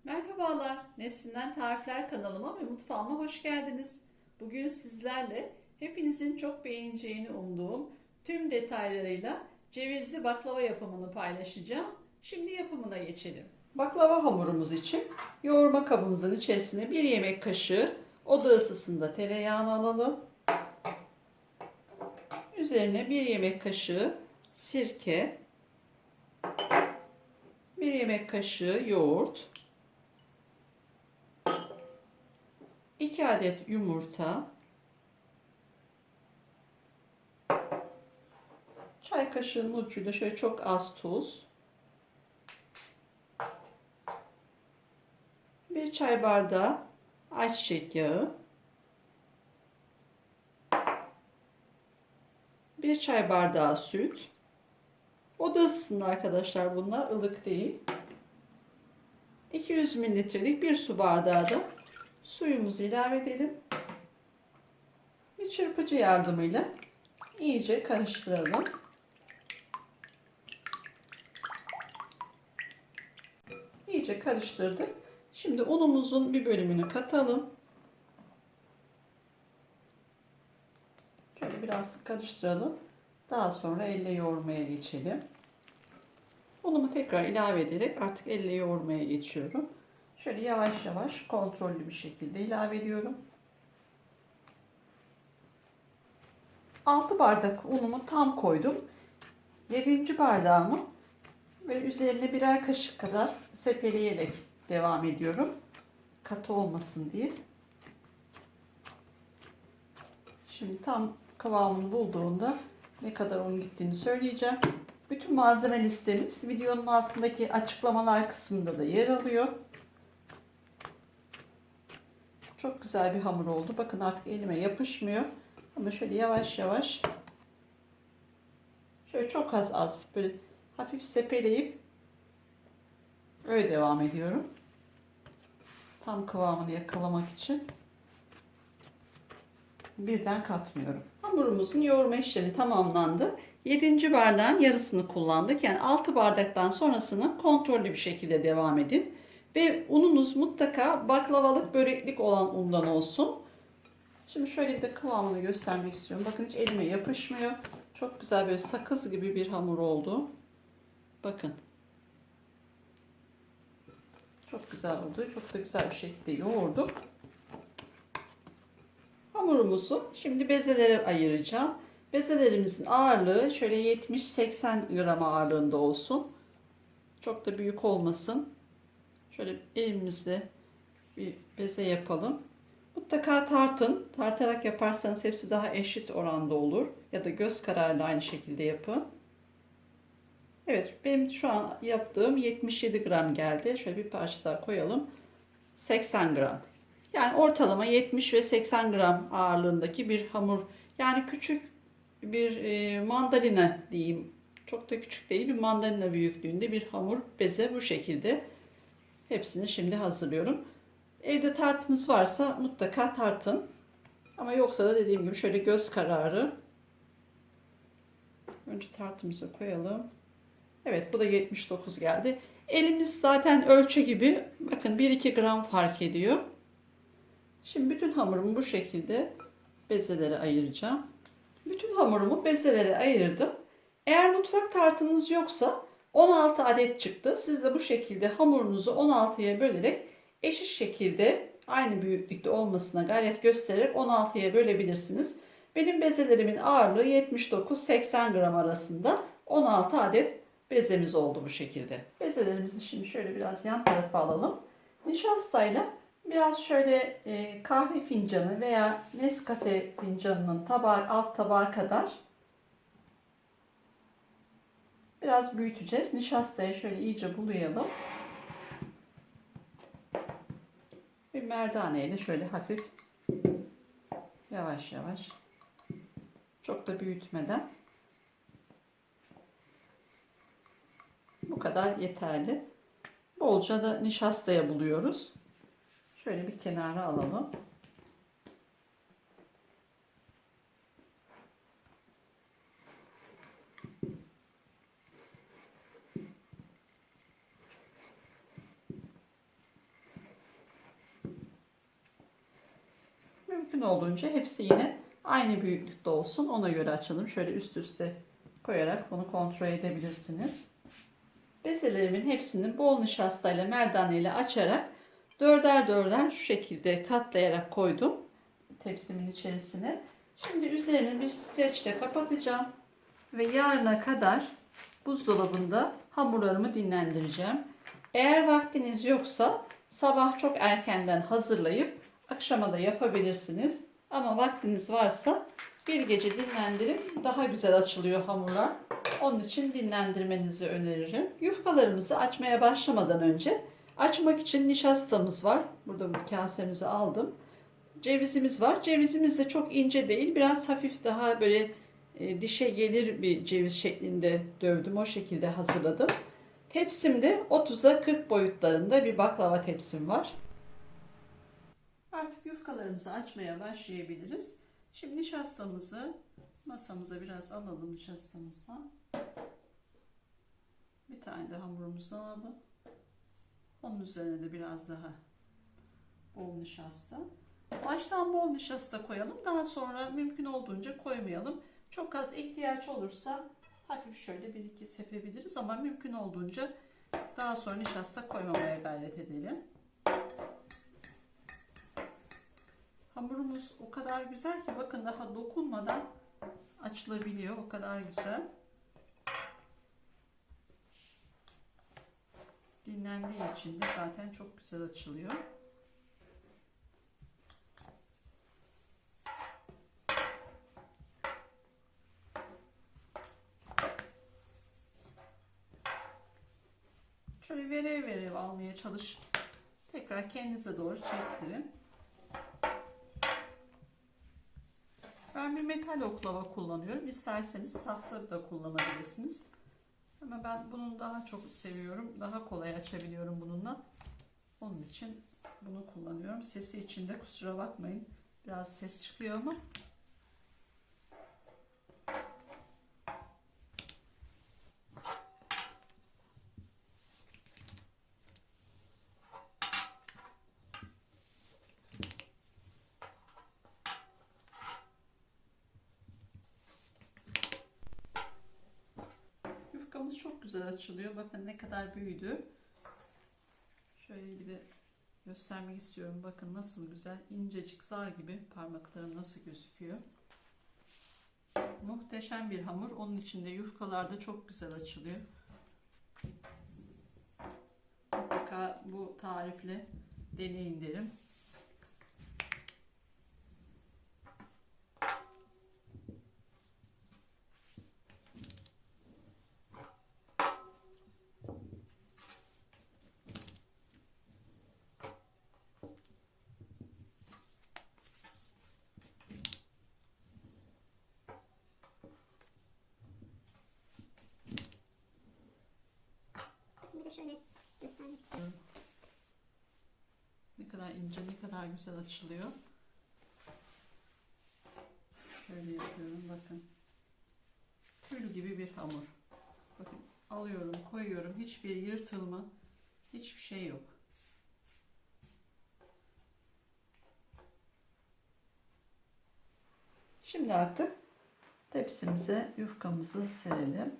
Merhabalar, Neslinden Tarifler kanalıma ve mutfağıma hoş geldiniz. Bugün sizlerle hepinizin çok beğeneceğini umduğum tüm detaylarıyla cevizli baklava yapımını paylaşacağım. Şimdi yapımına geçelim. Baklava hamurumuz için yoğurma kabımızın içerisine 1 yemek kaşığı oda ısısında tereyağını alalım. Üzerine 1 yemek kaşığı sirke, 1 yemek kaşığı yoğurt, 2 adet yumurta, çay kaşığının ucuyla şöyle çok az tuz, 1 çay bardağı ayçiçek yağı, 1 çay bardağı süt. Oda ısısında arkadaşlar, bunlar ılık değil. 200 mililitrelik 1 su bardağı da suyumuzu ilave edelim. Bir çırpıcı yardımıyla iyice karıştıralım. İyice karıştırdık. Şimdi unumuzun bir bölümünü katalım. Şöyle biraz karıştıralım. Daha sonra elle yoğurmaya geçelim. Unumu tekrar ilave ederek artık elle yoğurmaya geçiyorum. Şöyle yavaş yavaş kontrollü bir şekilde ilave ediyorum. 6 bardak unumu tam koydum. 7. bardağımı ve üzerine birer kaşık kadar sepeleyerek devam ediyorum. Katı olmasın diye. Şimdi tam kıvamını bulduğunda ne kadar un gittiğini söyleyeceğim. Bütün malzeme listemiz videonun altındaki açıklamalar kısmında da yer alıyor. Çok güzel bir hamur oldu. Bakın artık elime yapışmıyor. Ama şöyle yavaş yavaş, şöyle çok az böyle hafif sepeleyip öyle devam ediyorum. Tam kıvamını yakalamak için birden katmıyorum. Hamurumuzun yoğurma işlemi tamamlandı. 7. bardağın yarısını kullandık. Yani 6 bardaktan sonrasını kontrollü bir şekilde devam edin. Ve ununuz mutlaka baklavalık, böreklik olan undan olsun. Şimdi şöyle bir de kıvamını göstermek istiyorum. Bakın hiç elime yapışmıyor. Çok güzel, böyle sakız gibi bir hamur oldu. Bakın. Çok güzel oldu. Çok da güzel bir şekilde yoğurduk. Hamurumuzu şimdi bezelere ayıracağım. Bezelerimizin ağırlığı şöyle 70-80 gram ağırlığında olsun. Çok da büyük olmasın. Şöyle elimizle bir beze yapalım. Mutlaka tartın. Tartarak yaparsanız hepsi daha eşit oranda olur. Ya da göz kararıyla aynı şekilde yapın. Evet, benim şu an yaptığım 77 gram geldi. Şöyle bir parça daha koyalım. 80 gram. Yani ortalama 70 ve 80 gram ağırlığındaki bir hamur. Yani küçük bir mandalina diyeyim. Çok da küçük değil, bir mandalina büyüklüğünde bir hamur beze bu şekilde. Hepsini şimdi hazırlıyorum. Evde tartınız varsa mutlaka tartın. Ama yoksa da dediğim gibi şöyle göz kararı. Önce tartımıza koyalım. Evet, bu da 79 geldi. Elimiz zaten ölçü gibi. Bakın 1-2 gram fark ediyor. Şimdi bütün hamurumu bu şekilde bezelere ayıracağım. Bütün hamurumu bezelere ayırdım. Eğer mutfak tartınız yoksa 16 adet çıktı. Siz de bu şekilde hamurunuzu 16'ya bölerek eşit şekilde aynı büyüklükte olmasına gayret göstererek 16'ya bölebilirsiniz. Benim bezelerimin ağırlığı 79-80 gram arasında, 16 adet bezemiz oldu bu şekilde. Bezelerimizi şimdi şöyle biraz yan tarafa alalım. Nişastayla biraz şöyle kahve fincanı veya Nescafe fincanının tabağı, alt tabağı kadar biraz büyüteceğiz. Nişastayı şöyle iyice bulayalım. Bir merdaneyle şöyle hafif yavaş yavaş, çok da büyütmeden, bu kadar yeterli. Bolca da nişastaya buluyoruz. Şöyle bir kenara alalım. Mümkün olduğunca hepsi yine aynı büyüklükte olsun. Ona göre açalım. Şöyle üst üste koyarak bunu kontrol edebilirsiniz. Bezelerimin hepsini bol nişastayla merdaneyle açarak dörder dörder şu şekilde katlayarak koydum tepsimin içerisine. Şimdi üzerini bir streçle kapatacağım ve yarına kadar buzdolabında hamurlarımı dinlendireceğim. Eğer vaktiniz yoksa sabah çok erkenden hazırlayıp akşama da yapabilirsiniz. Ama vaktiniz varsa bir gece dinlendirip daha güzel açılıyor hamurlar. Onun için dinlendirmenizi öneririm. Yufkalarımızı açmaya başlamadan önce açmak için nişastamız var. Burada bir kasemizi aldım. Cevizimiz var. Cevizimiz de çok ince değil. Biraz hafif daha böyle dişe gelir bir ceviz şeklinde dövdüm. O şekilde hazırladım. Tepsimde 30'a 40 boyutlarında bir baklava tepsim var. Artık yufkalarımızı açmaya başlayabiliriz. Şimdi nişastamızı masamıza biraz alalım nişastamızdan. Bir tane de hamurumuzdan alalım. Onun üzerine de biraz daha bol nişasta. Baştan bol nişasta koyalım. Daha sonra mümkün olduğunca koymayalım. Çok az ihtiyaç olursa hafif şöyle bir iki sepebiliriz ama mümkün olduğunca daha sonra nişasta koymamaya gayret edelim. Hamurumuz o kadar güzel ki bakın daha dokunmadan açılabiliyor. O kadar güzel. Dinlendiği için de zaten çok güzel açılıyor. Şöyle verev verev almaya çalışın. Tekrar kendinize doğru çektirin. Ben bir metal oklava kullanıyorum. İsterseniz tahta da kullanabilirsiniz. Ama ben bunu daha çok seviyorum. Daha kolay açabiliyorum bununla. Onun için bunu kullanıyorum. Sesi için de kusura bakmayın. Biraz ses çıkıyor ama. Yufkamız çok güzel açılıyor. Bakın ne kadar büyüdü. Şöyle bir de göstermek istiyorum. Bakın nasıl güzel. İncecik zar gibi parmaklarım nasıl gözüküyor. Muhteşem bir hamur. Onun içinde yufkalar da çok güzel açılıyor. Mutlaka bu tarifle deneyin derim. Bir de şöyle göstermek istiyorum. Ne kadar ince, ne kadar güzel açılıyor. Şöyle yapıyorum bakın. Tül gibi bir hamur. Bakın alıyorum, koyuyorum. Hiçbir yırtılma, hiçbir şey yok. Şimdi artık tepsimize yufkamızı serelim.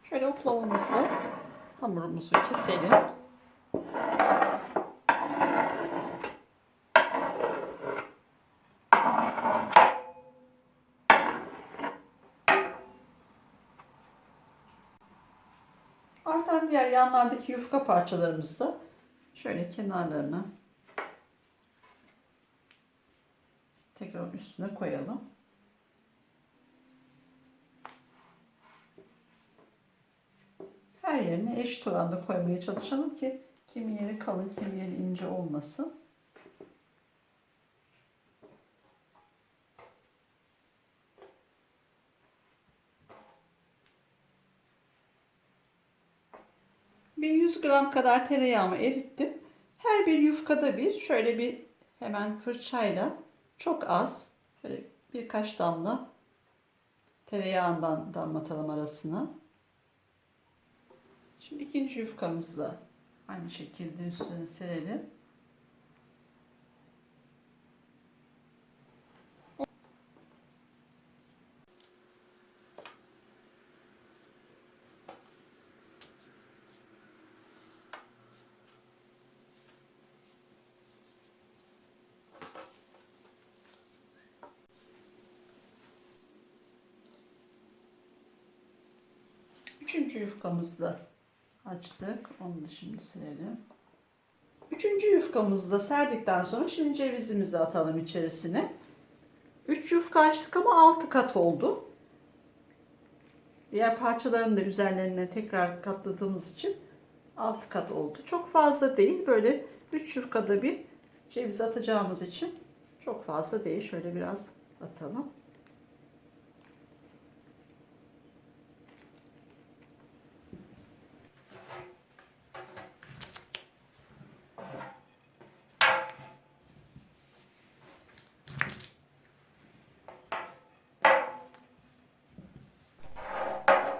Şöyle oklavamızla hamurumuzu keselim. Artan diğer yanlardaki yufka parçalarımızı da şöyle kenarlarına tekrar üstüne koyalım. Her yerine eşit oranda koymaya çalışalım ki kimi yeri kalın, kimi yeri ince olmasın. Bir 100 gram kadar tereyağımı erittim. Her bir yufkada bir şöyle bir hemen fırçayla çok az şöyle birkaç damla tereyağından damlatalım arasına. Şimdi ikinci yufkamızı da aynı şekilde üstüne serelim. Üçüncü yufkamızı da açtık. Onu da şimdi silelim. Üçüncü yufkamızı da serdikten sonra şimdi cevizimizi atalım içerisine. 3 yufka açtık ama 6 kat oldu. Diğer parçalarını da üzerlerine tekrar katladığımız için 6 kat oldu. Çok fazla değil. Böyle 3 yufkada bir ceviz atacağımız için çok fazla değil. Şöyle biraz atalım.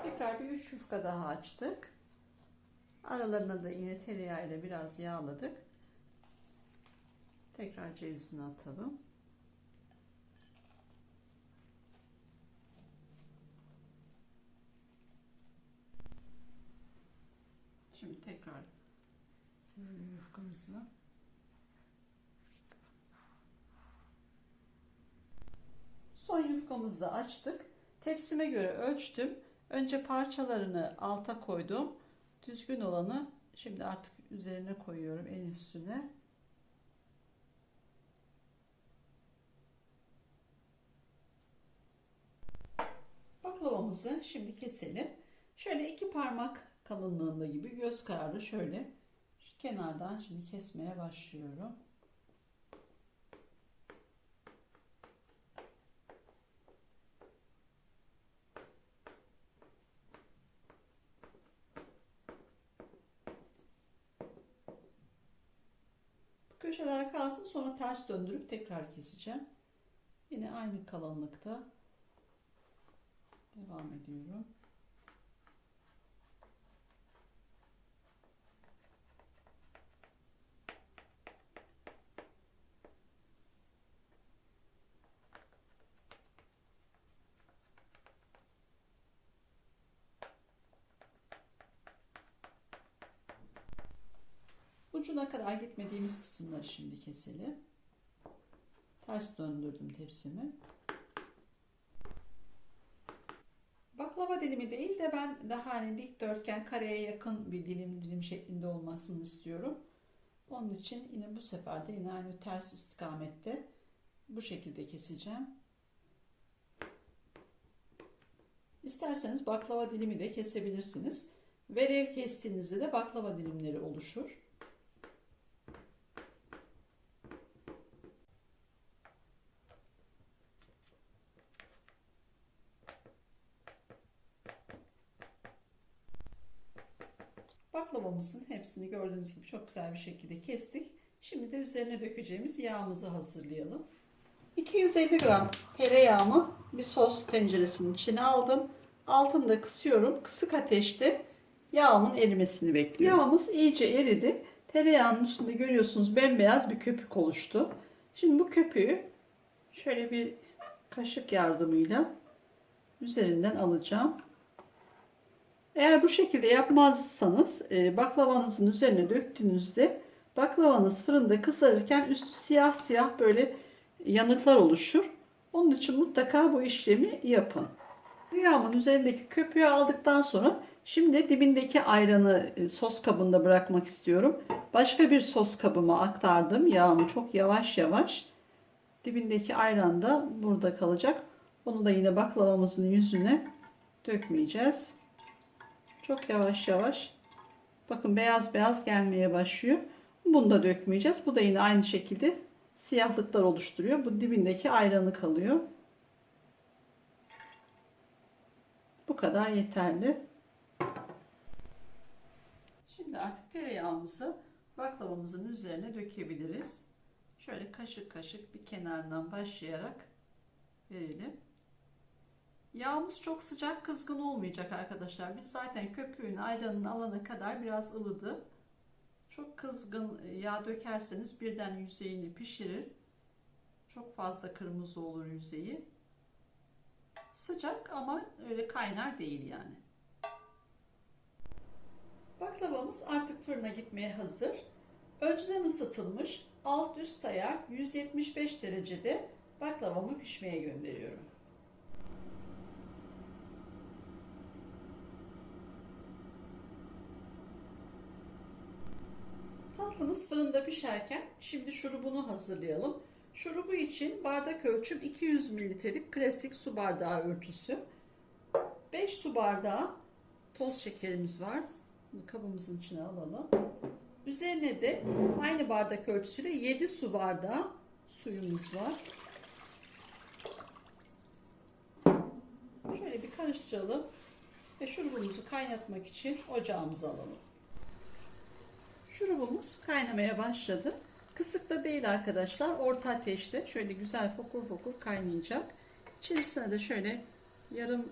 Tekrar bir 3 yufka daha açtık. Aralarına da yine tereyağıyla biraz yağladık. Tekrar cevizini atalım. Şimdi tekrar silelim yufkamızı. Son yufkamızı da açtık. Tepsime göre ölçtüm. Önce parçalarını alta koydum. Düzgün olanı şimdi artık üzerine koyuyorum, en üstüne. Baklavamızı şimdi keselim. Şöyle 2 parmak kalınlığında gibi, göz kararı şöyle şu kenardan şimdi kesmeye başlıyorum. Köşeler kalsın, sonra ters döndürüp tekrar keseceğim. Yine aynı kalınlıkta devam ediyorum. Ucuna kadar gitmediğimiz kısımları şimdi keselim. Ters döndürdüm tepsimi. Baklava dilimi değil de ben daha hani dikdörtgen, kareye yakın bir dilim şeklinde olmasını istiyorum. Onun için yine bu sefer de yine aynı ters istikamette bu şekilde keseceğim. İsterseniz baklava dilimi de kesebilirsiniz. Verev kestiğinizde de baklava dilimleri oluşur. Baklavamızın hepsini gördüğünüz gibi çok güzel bir şekilde kestik. Şimdi de üzerine dökeceğimiz yağımızı hazırlayalım. 250 gram tereyağımı bir sos tenceresinin içine aldım. Altını da kısıyorum. Kısık ateşte yağımın erimesini bekliyorum. Yağımız iyice eridi. Tereyağının üstünde görüyorsunuz bembeyaz bir köpük oluştu. Şimdi bu köpüğü şöyle bir kaşık yardımıyla üzerinden alacağım. Eğer bu şekilde yapmazsanız baklavanızın üzerine döktüğünüzde baklavanız fırında kızarırken üstü siyah siyah böyle yanıklar oluşur. Onun için mutlaka bu işlemi yapın. Yağımın üzerindeki köpüğü aldıktan sonra şimdi dibindeki ayranı sos kabında bırakmak istiyorum. Başka bir sos kabıma aktardım yağımı çok yavaş yavaş. Dibindeki ayran da burada kalacak. Onu da yine baklavamızın yüzüne dökmeyeceğiz. Çok yavaş yavaş. Bakın beyaz beyaz gelmeye başlıyor. Bunu da dökmeyeceğiz. Bu da yine aynı şekilde siyahlıklar oluşturuyor. Bu dibindeki ayranı kalıyor. Bu kadar yeterli. Şimdi artık tereyağımızı baklavamızın üzerine dökebiliriz. Şöyle kaşık kaşık bir kenardan başlayarak verelim. Yağımız çok sıcak, kızgın olmayacak arkadaşlar. Biz zaten köpüğünü, ayranını alana kadar biraz ılıdı. Çok kızgın yağ dökerseniz birden yüzeyini pişirir. Çok fazla kırmızı olur yüzeyi. Sıcak ama öyle kaynar değil yani. Baklavamız artık fırına gitmeye hazır. Önceden ısıtılmış alt üst ayar 175 derecede baklavamı pişmeye gönderiyorum. Tatlımız fırında pişerken şimdi şurubunu hazırlayalım. Şurubu için bardak ölçüm 200 mililitrelik klasik su bardağı ölçüsü. 5 su bardağı toz şekerimiz var. Bunu kabımızın içine alalım. Üzerine de aynı bardak ölçüsüyle 7 su bardağı suyumuz var. Şöyle bir karıştıralım ve şurubumuzu kaynatmak için ocağımıza alalım. Şurubumuz kaynamaya başladı. Kısık da değil arkadaşlar. Orta ateşte şöyle güzel fokur fokur kaynayacak. İçerisine de şöyle yarım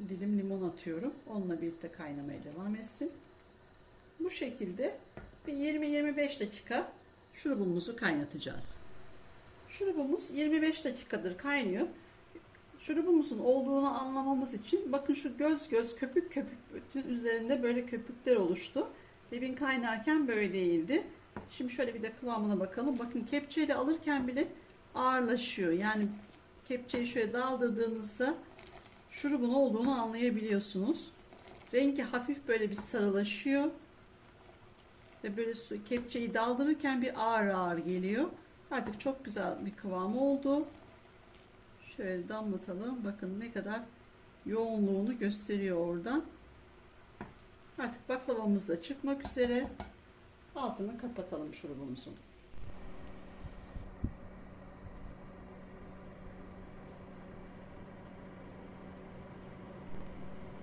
dilim limon atıyorum. Onunla birlikte kaynamaya devam etsin. Bu şekilde bir 20-25 dakika şurubumuzu kaynatacağız. Şurubumuz 25 dakikadır kaynıyor. Şurubumuzun olduğunu anlamamız için bakın şu göz göz köpük köpük bütün üzerinde böyle köpükler oluştu. Dibin kaynarken böyle değildi. Şimdi şöyle bir de kıvamına bakalım. Bakın kepçeyle alırken bile ağırlaşıyor. Yani kepçeyi şöyle daldırdığınızda şurubun olduğunu anlayabiliyorsunuz. Rengi hafif böyle bir sarılaşıyor. Ve böyle kepçeyi daldırırken bir ağır ağır geliyor. Artık çok güzel bir kıvamı oldu. Şöyle damlatalım. Bakın ne kadar yoğunluğunu gösteriyor oradan. Artık baklavamız da çıkmak üzere. Altını kapatalım şurubumuzun.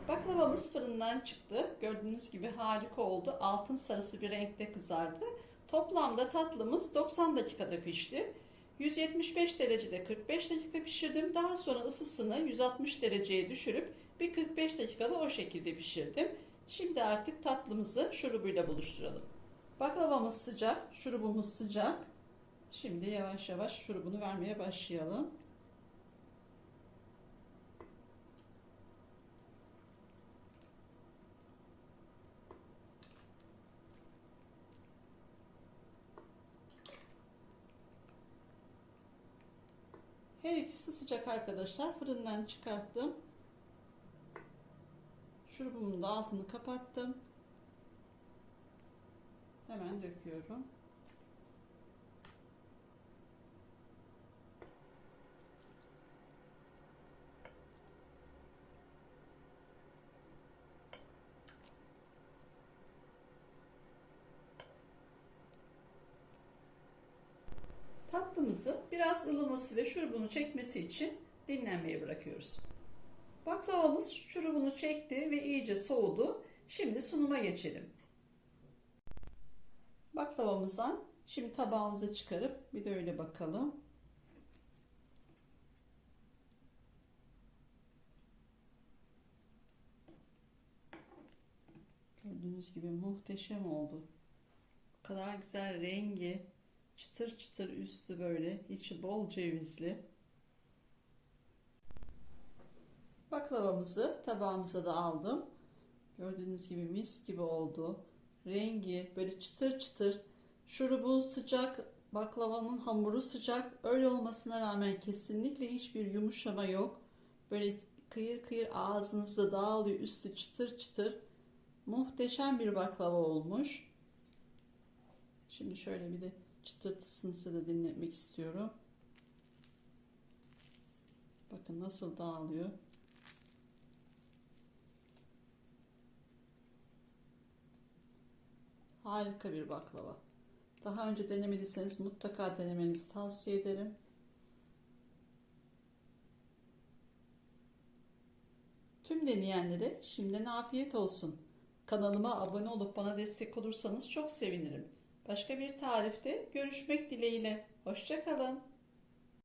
Baklavamız fırından çıktı. Gördüğünüz gibi harika oldu. Altın sarısı bir renkte kızardı. Toplamda tatlımız 90 dakikada pişti. 175 derecede 45 dakika pişirdim. Daha sonra ısısını 160 dereceye düşürüp bir 45 dakikada o şekilde pişirdim. Şimdi artık tatlımızı şurubuyla buluşturalım. Baklavamız sıcak, şurubumuz sıcak. Şimdi yavaş yavaş şurubunu vermeye başlayalım. Her ikisi sıcak arkadaşlar. Fırından çıkarttım. Şurubumun da altını kapattım. Hemen döküyorum. Tatlımızı biraz ılıması ve şurubunu çekmesi için dinlenmeye bırakıyoruz. Baklavamız şurubunu çekti ve iyice soğudu. Şimdi sunuma geçelim. Baklavamızdan şimdi tabağımıza çıkarıp bir de öyle bakalım. Gördüğünüz gibi muhteşem oldu. Bu kadar güzel rengi, çıtır çıtır üstü böyle, içi bol cevizli. Baklavamızı tabağımıza da aldım. Gördüğünüz gibi mis gibi oldu. Rengi böyle çıtır çıtır. Şurubu sıcak, baklavamın hamuru sıcak. Öyle olmasına rağmen kesinlikle hiçbir yumuşama yok. Böyle kıyır kıyır ağzınızda dağılıyor. Üstü çıtır çıtır. Muhteşem bir baklava olmuş. Şimdi şöyle bir de çıtırtısını size de dinletmek istiyorum. Bakın nasıl dağılıyor. Harika bir baklava. Daha önce denemediyseniz mutlaka denemenizi tavsiye ederim. Tüm deneyenlere şimdiden afiyet olsun. Kanalıma abone olup bana destek olursanız çok sevinirim. Başka bir tarifte görüşmek dileğiyle. Hoşça kalın.